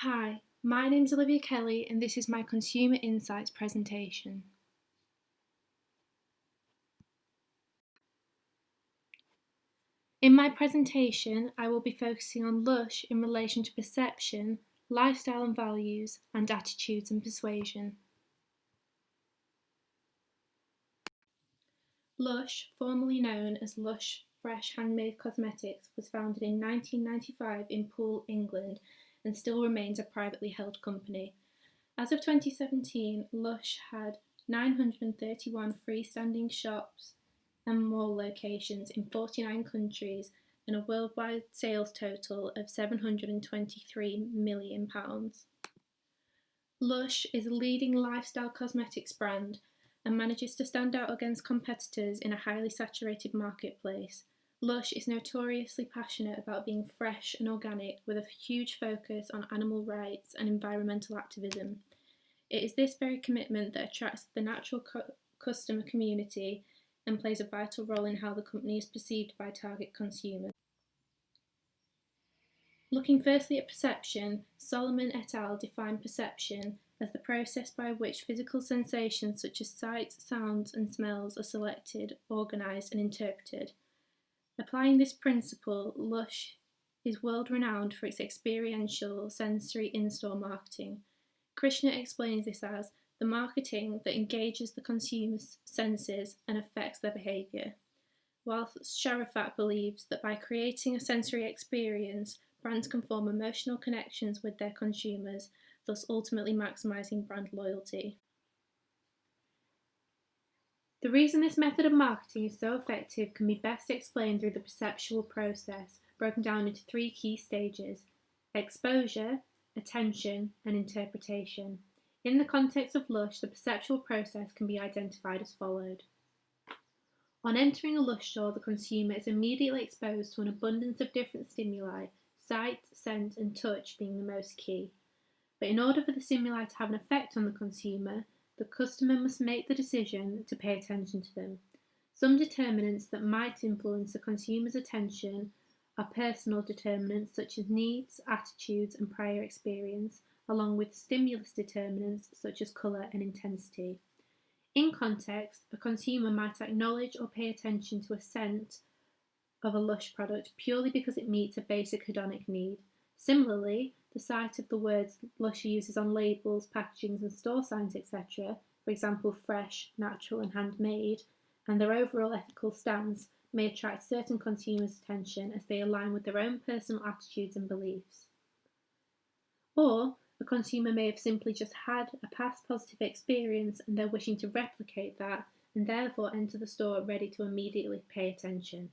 Hi, my name's Olivia Kelly and this is my Consumer Insights presentation. In my presentation, I will be focusing on Lush in relation to perception, lifestyle and values, and attitudes and persuasion. Lush, formerly known as Lush Fresh Handmade Cosmetics, was founded in 1995 in Poole, England, and still remains a privately held company. As of 2017, Lush had 931 freestanding shops and mall locations in 49 countries and a worldwide sales total of £723 million. Lush is a leading lifestyle cosmetics brand and manages to stand out against competitors in a highly saturated marketplace. Lush is notoriously passionate about being fresh and organic with a huge focus on animal rights and environmental activism. It is this very commitment that attracts the natural customer community and plays a vital role in how the company is perceived by target consumers. Looking firstly at perception, Solomon et al. Define perception as the process by which physical sensations such as sights, sounds, and smells are selected, organised, and interpreted. Applying this principle, Lush is world renowned for its experiential sensory in-store marketing. Krishna explains this as the marketing that engages the consumer's senses and affects their behaviour, whilst Sharafat believes that by creating a sensory experience, brands can form emotional connections with their consumers, thus ultimately maximising brand loyalty. The reason this method of marketing is so effective can be best explained through the perceptual process, broken down into three key stages: exposure, attention, and interpretation. In the context of Lush, the perceptual process can be identified as followed. On entering a Lush store, the consumer is immediately exposed to an abundance of different stimuli, sight, scent, and touch being the most key. But in order for the stimuli to have an effect on the consumer, the customer must make the decision to pay attention to them. Some determinants that might influence the consumer's attention are personal determinants such as needs, attitudes, and prior experience, along with stimulus determinants such as colour and intensity. In context, a consumer might acknowledge or pay attention to a scent of a Lush product purely because it meets a basic hedonic need. Similarly, the sight of the words Lush uses on labels, packagings, and store signs, etc., for example, fresh, natural, and handmade, and their overall ethical stance may attract certain consumers' attention as they align with their own personal attitudes and beliefs. Or a consumer may have simply just had a past positive experience and they're wishing to replicate that and therefore enter the store ready to immediately pay attention.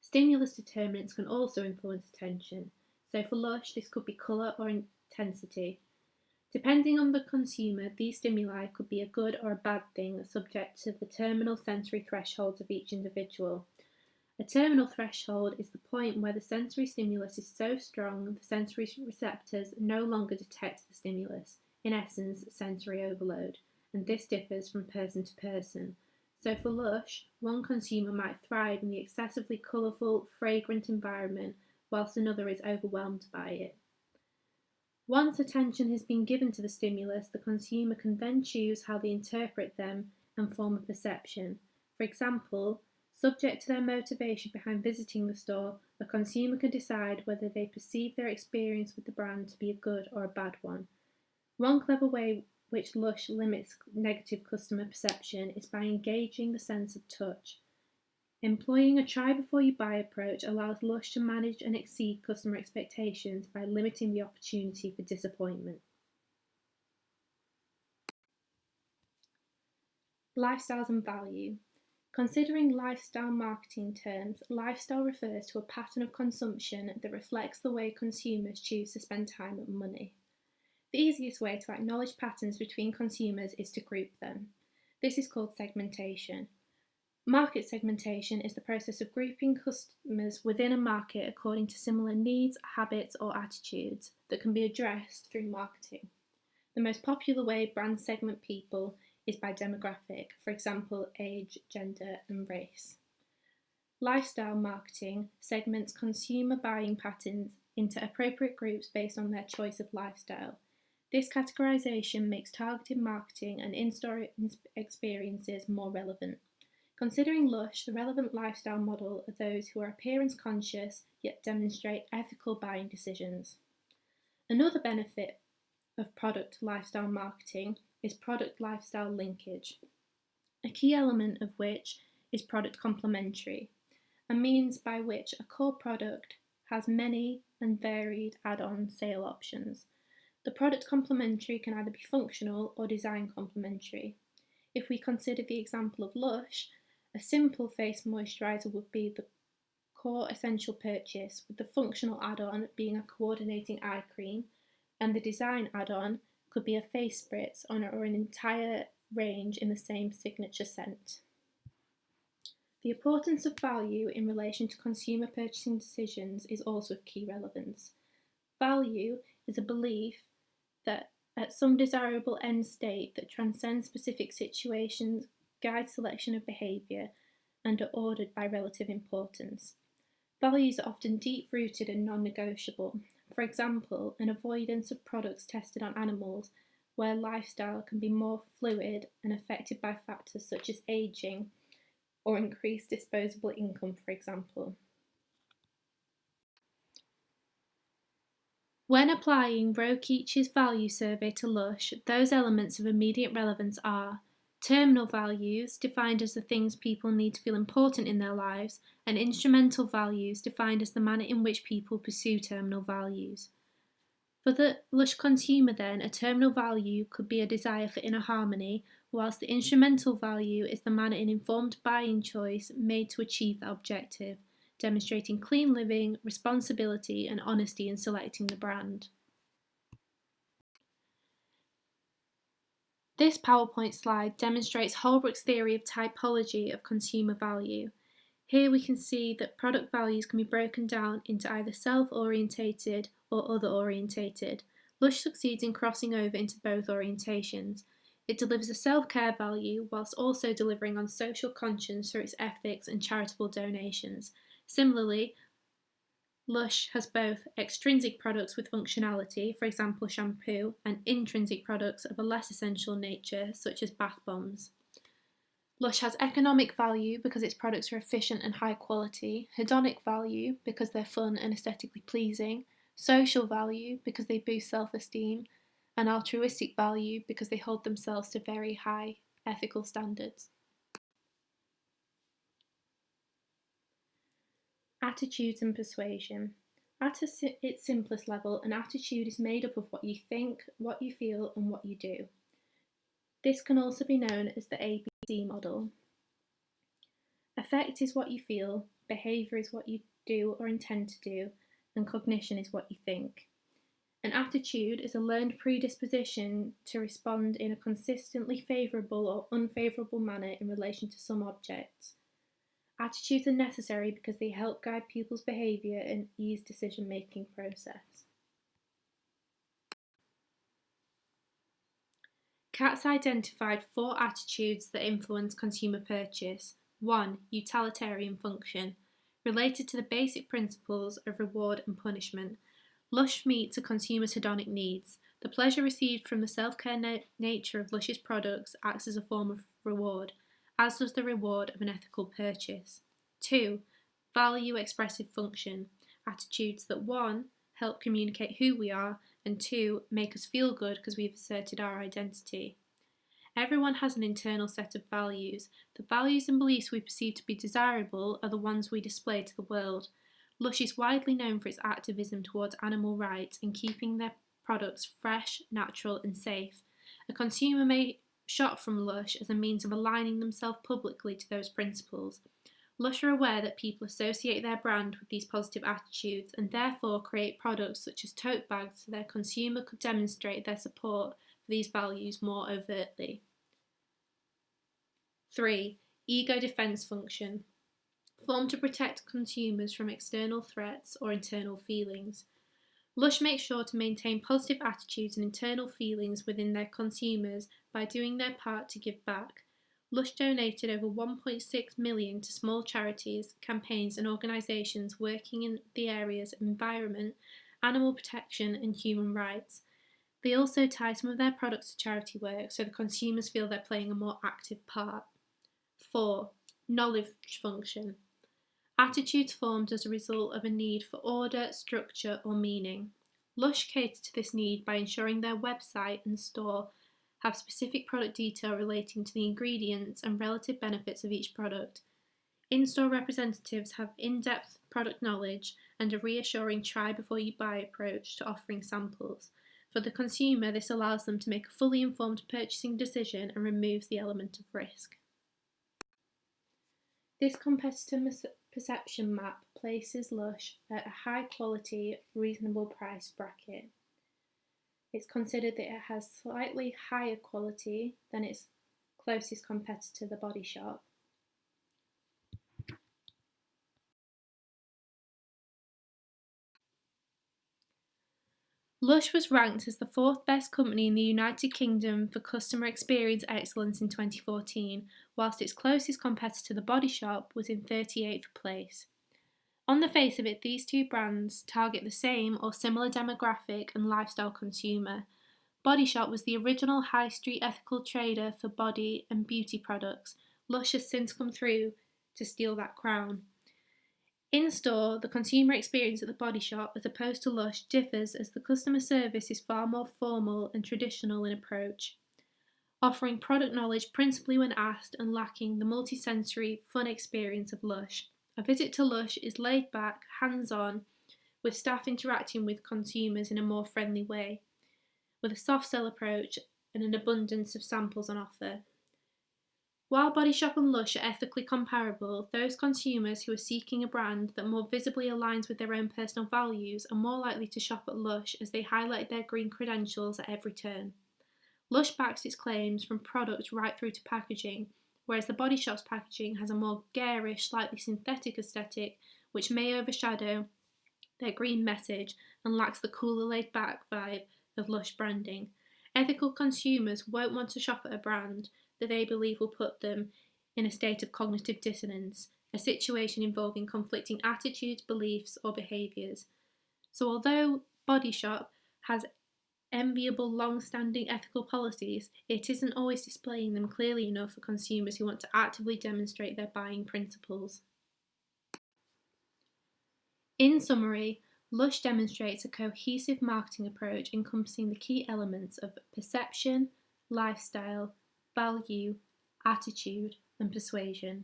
Stimulus determinants can also influence attention. So for Lush, this could be colour or intensity. Depending on the consumer, these stimuli could be a good or a bad thing, subject to the terminal sensory thresholds of each individual. A terminal threshold is the point where the sensory stimulus is so strong the sensory receptors no longer detect the stimulus, in essence, sensory overload, and this differs from person to person. So for Lush, one consumer might thrive in the excessively colourful, fragrant environment, whilst another is overwhelmed by it. Once attention has been given to the stimulus, the consumer can then choose how they interpret them and form a perception. For example, subject to their motivation behind visiting the store, a consumer can decide whether they perceive their experience with the brand to be a good or a bad one. One clever way which Lush limits negative customer perception is by engaging the sense of touch. Employing a try before you buy approach allows Lush to manage and exceed customer expectations by limiting the opportunity for disappointment. Lifestyles and value. Considering lifestyle marketing terms, lifestyle refers to a pattern of consumption that reflects the way consumers choose to spend time and money. The easiest way to acknowledge patterns between consumers is to group them. This is called segmentation. Market segmentation is the process of grouping customers within a market according to similar needs, habits, or attitudes that can be addressed through marketing. The most popular way brands segment people is by demographic, for example, age, gender, and race. Lifestyle marketing segments consumer buying patterns into appropriate groups based on their choice of lifestyle. This categorization makes targeted marketing and in-store experiences more relevant. Considering Lush, the relevant lifestyle model are those who are appearance conscious yet demonstrate ethical buying decisions. Another benefit of product lifestyle marketing is product lifestyle linkage, a key element of which is product complementary, a means by which a core product has many and varied add-on sale options. The product complementary can either be functional or design complementary. If we consider the example of Lush, a simple face moisturiser would be the core essential purchase, with the functional add-on being a coordinating eye cream, and the design add-on could be a face spritz or an entire range in the same signature scent. The importance of value in relation to consumer purchasing decisions is also of key relevance. Value is a belief that at some desirable end state that transcends specific situations, guides selection of behaviour, and are ordered by relative importance. Values are often deep-rooted and non-negotiable. For example, an avoidance of products tested on animals, where lifestyle can be more fluid and affected by factors such as ageing or increased disposable income, for example. When applying Roe Keach's value survey to Lush, those elements of immediate relevance are terminal values, defined as the things people need to feel important in their lives, and instrumental values, defined as the manner in which people pursue terminal values. For the Lush consumer, then, a terminal value could be a desire for inner harmony, whilst the instrumental value is the manner in informed buying choice made to achieve that objective, demonstrating clean living, responsibility, and honesty in selecting the brand. This PowerPoint slide demonstrates Holbrook's theory of typology of consumer value. Here we can see that product values can be broken down into either self-orientated or other-orientated. Lush succeeds in crossing over into both orientations. It delivers a self-care value whilst also delivering on social conscience through its ethics and charitable donations. Similarly, Lush has both extrinsic products with functionality, for example shampoo, and intrinsic products of a less essential nature, such as bath bombs. Lush has economic value because its products are efficient and high quality, hedonic value because they're fun and aesthetically pleasing, social value because they boost self-esteem, and altruistic value because they hold themselves to very high ethical standards. Attitudes and persuasion. At its simplest level, an attitude is made up of what you think, what you feel, and what you do. This can also be known as the ABC model. Affect is what you feel, behaviour is what you do or intend to do, and cognition is what you think. An attitude is a learned predisposition to respond in a consistently favourable or unfavourable manner in relation to some objects. Attitudes are necessary because they help guide people's behaviour and ease decision-making process. Katz identified 4 attitudes that influence consumer purchase. 1. Utilitarian function. Related to the basic principles of reward and punishment, Lush meets a consumer's hedonic needs. The pleasure received from the self-care nature of Lush's products acts as a form of reward, as does the reward of an ethical purchase. 2. Value expressive function. Attitudes that 1. Help communicate who we are, and 2. Make us feel good because we've asserted our identity. Everyone has an internal set of values. The values and beliefs we perceive to be desirable are the ones we display to the world. Lush is widely known for its activism towards animal rights and keeping their products fresh, natural and safe. A consumer may shop from Lush as a means of aligning themselves publicly to those principles. Lush are aware that people associate their brand with these positive attitudes and therefore create products such as tote bags so their consumer could demonstrate their support for these values more overtly. 3. Ego defense function. Formed to protect consumers from external threats or internal feelings. Lush makes sure to maintain positive attitudes and internal feelings within their consumers by doing their part to give back. Lush donated over 1.6 million to small charities, campaigns and organisations working in the areas of environment animal protection, and human rights. They also tie some of their products to charity work so the consumers feel they're playing a more active part. 4. Knowledge function. Attitudes formed as a result of a need for order, structure, or meaning. Lush cater to this need by ensuring their website and store have specific product detail relating to the ingredients and relative benefits of each product. In-store representatives have in-depth product knowledge and a reassuring try-before-you-buy approach to offering samples. For the consumer, this allows them to make a fully informed purchasing decision and removes the element of risk. This competitor perception map places Lush at a high-quality, reasonable price bracket. It's considered that it has slightly higher quality than its closest competitor, The Body Shop. Lush was ranked as the 4th best company in the United Kingdom for customer experience excellence in 2014, whilst its closest competitor, The Body Shop, was in 38th place. On the face of it, these two brands target the same or similar demographic and lifestyle consumer. Body Shop was the original high street ethical trader for body and beauty products. Lush has since come through to steal that crown. In store, the consumer experience at The Body Shop, as opposed to Lush, differs as the customer service is far more formal and traditional in approach, offering product knowledge principally when asked and lacking the multisensory, fun experience of Lush. A visit to Lush is laid back, hands-on, with staff interacting with consumers in a more friendly way, with a soft sell approach and an abundance of samples on offer. While Body Shop and Lush are ethically comparable, those consumers who are seeking a brand that more visibly aligns with their own personal values are more likely to shop at Lush as they highlight their green credentials at every turn. Lush backs its claims from product right through to packaging, whereas the Body Shop's packaging has a more garish, slightly synthetic aesthetic, which may overshadow their green message and lacks the cooler, laid-back vibe of Lush branding. Ethical consumers won't want to shop at a brand that they believe will put them in a state of cognitive dissonance, a situation involving conflicting attitudes, beliefs, or behaviours. So although Body Shop has enviable long-standing ethical policies, it isn't always displaying them clearly enough for consumers who want to actively demonstrate their buying principles. In summary, Lush demonstrates a cohesive marketing approach encompassing the key elements of perception, lifestyle, value, attitude, and persuasion.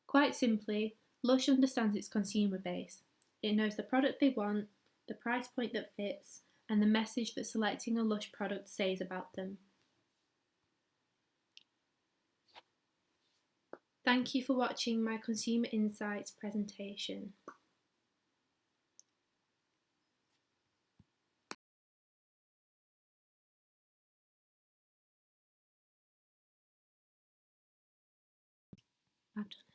Quite simply, Lush understands its consumer base. It knows the product they want, the price point that fits, and the message that selecting a Lush product says about them. Thank you for watching my Consumer Insights presentation. I've done